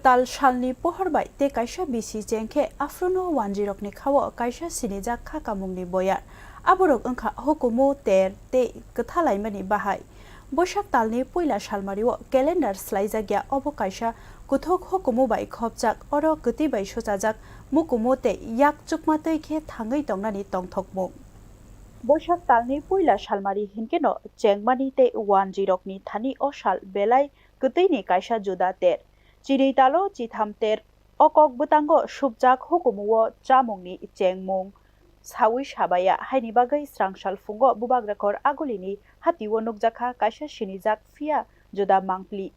katal shalni pohorbai te kaisa bisi jengke afrono wanjirokni khawo kaisa sinijak khakamungni boyar aborok angkha hukumu ter te kathalaimani bahai bosak talni poila salmario calendar slaijagya obo kaisa kuthok hukumu bai khopjak oro gati bai sojajak mukumu te yak chukmatei khe thangai tongnani tongthokmung bosak talni poila salmari hinkeno chengmani te wanjirokni thani osal belai gataini kaisa juda ter chini talo chitham ter okok butango subjak hukumuo chamungni chengmung sawi sabaya haini bagai srangsal fungo bubagrakor agulini hatio nukjakha kaisa sinijak fia juda mangpli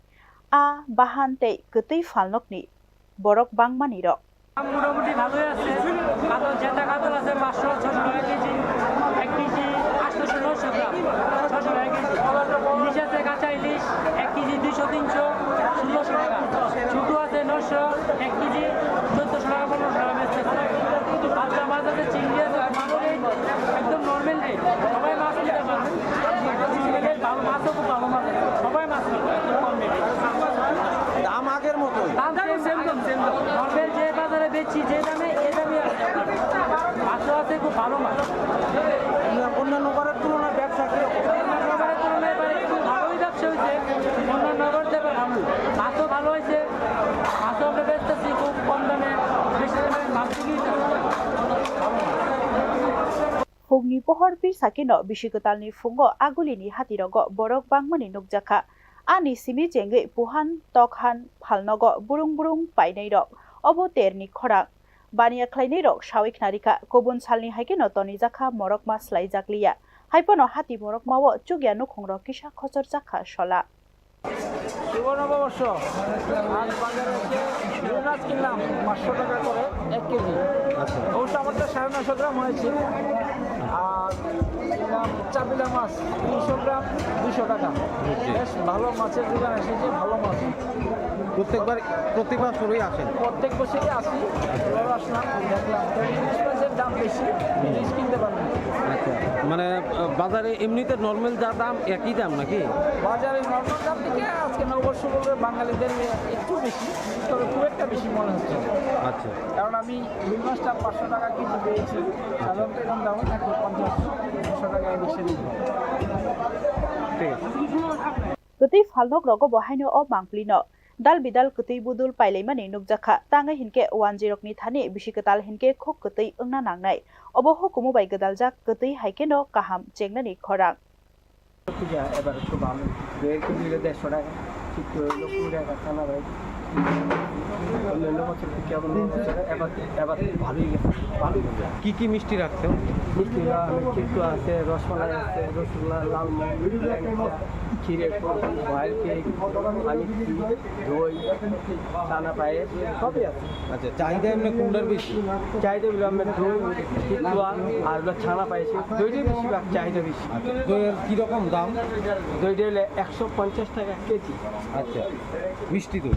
a bahante gtai falnokni borok bangmani rok মোটামুটি ভালোই আছে কাতল যেটা কাতল আছে 500 600 টাকা KG 1 KG 800 900 গ্রাম 600 টাকা KG ইলিশ আছে কাঁচা ইলিশ 1 কেজি 200 300 1600 টাকা ছোট আছে 900 1 কেজি 1400 টাকা 1500 টাকা বেচতেছে পাঁচটা মাছ আছে চিংড়ি আছে মাগুর একদম নরমাল রেট সবাই মাছ নিতে পারে ভালো মাছও খুব ভালো মাছ সবাই মাছ নিতে কম রেটে দাম আগের মতোই দাম সেম নরমাল যে বাজারে বেচি যে দামে এই দামে মাছও আছে খুব ভালো মাছ অন্যান্য নগরের তুলনায় ব্যবসা কিরকম নগরের তুলনায় একটু ভালোই ব্যবসা হয়েছে অন্যান্য নগর থেকে ভালো মাছও ভালো হয়েছে মাছও আমরা বেচতেছি খুব কম দামে বেশি দামে মাছ বিক্রি Hungni pohor bir sakino bisikotalni fungo agulini hatirogo borok bangmani nukjakha ani simi jenge puhan tokhan phalnogo burung painai rok obo terni khorang baniya khlainai rok sawi knarika kubun salni haikeno toni jakha morok ma slai jakliya haiphano hati morok mawo chugya nukhongrok kisa khosor jakha sola শুভ নববর্ষ আজ বাজারে এসে মাছ কিনলাম 500 টাকা করে 1 KG অবশ্য আমারটা 950 গ্রাম হয়েছে আর কিনলাম চাপিলা মাছ 300 গ্রাম 200 টাকা বেশ ভালো মাছের দোকান এসেছে ভালো মাছ প্রত্যেক বছরই আসেন প্রত্যেক বছরই আসি এবার আসলাম দেখলাম ইলিশ মাছের দাম বেশি ইলিশ কিনতে পারলাম আচ্ছা মানে বাজারে এমনিতে নর্মাল যা দাম একই দাম নাকি বাজারে নর্মাল দাম থেকে আজকে নববর্ষ বলবে বাঙালিদের একটু বেশি তবে খুব একটা বেশি মনে হচ্ছে আচ্ছা কারণ আমি রুই মাছটা 500 টাকা কেজি পেয়েছি সাধারণত এরকম দামে থাকে 50-100 টাকায় বেশি নিই ঠিক আছে gati falnok rogo bohaino o mangplino dal bidal gati budul pailaimani nukjakha tangai hinke 10 ni thani bisikatal hinke khok gati ungna nangnai obo hukumu bai gadaljak gati haikeno kaham chengnani khorang পূজা এবার খুব ভালো 1 KG 150 টাকা ঠিক হলো পুরো টাকা খানা ভাই অন্যান্য বছর থেকে এবার ভালোই গেছে কি কি মিষ্টি রাখছেন মিষ্টি কিন্তু আছে রসমালাই আছে রসগোল্লা লালমোহন ক্ষীরের ভয়েল কেক পানি দই চানা পায়েস সবই আছে আচ্ছা চাহিদা এমনি কোনটার বেশি চাহিদা বলে আমরা দই টিকুয়া আর ছানা পায়েস দইটাই বেশি চাহিদা বেশি দইয়ের কীরকম দাম দইটা হলে 150 টাকা কেজি আচ্ছা মিষ্টি দই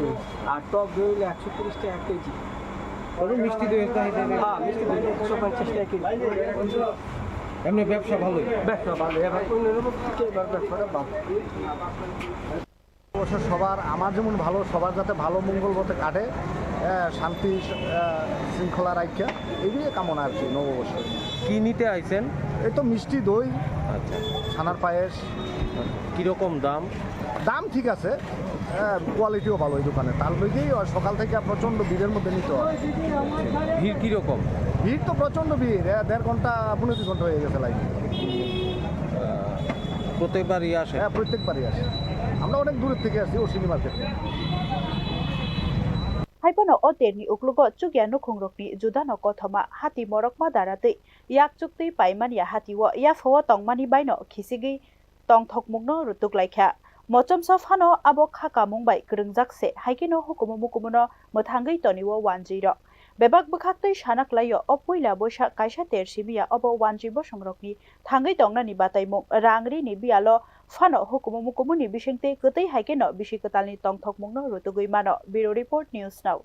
দই আর টক দই হলে 130 টাকা কেজি তবে মিষ্টি দইয়ের চাহিদা হ্যাঁ মিষ্টি দই 150 টাকা কেজি এমনি ব্যবসা ভালোই এবার ব্যবসাটা ভালো অবশ্য সবার আমার যেমন ভালো সবার যাতে ভালো মঙ্গল বলতে কাটে শান্তি শৃঙ্খলা রাখা এগুলি কামনা আর কি নববর্ষ কি নিতে আইছেন এই তো মিষ্টি দই আচ্ছা ছানার পায়েস কীরকম দাম দাম ঠিক আছে কোয়ালিটিও ভালো এই দোকানে তার লেগেই সকাল থেকে প্রচণ্ড ভিড়ের মধ্যে নিতে হয় ভিড় কীরকম ভিড় তো প্রচণ্ড ভিড় 1.5 ঘন্টা 15 ঘন্টা হয়ে গেছে লাইন প্রত্যেকবারই আসে হ্যাঁ প্রত্যেকবারই আসে আমরা অনেক দূরের থেকে আসি ওসিনি market haiphano o terni uklugo chugya nukhongrokni judano kothoma hati morokma darate yak chukti paimania hatiwo ya phowa tongmani baino khisigi tongthokmungno rutuklaikha mochomso phano abo khaka mungbai krungjakse haikino hukumu mukumuno mothangai toniwo 10 bebak bukhaktei sanaklayo o poila boisa kaisa tersibia obo 10 bosangrokni thangai tongnani bataimung rangri ni bialo phano hukumu mukumuni bisingte gotei haikeno bisikotalni tongthokmungno rutugui mano bureau report news now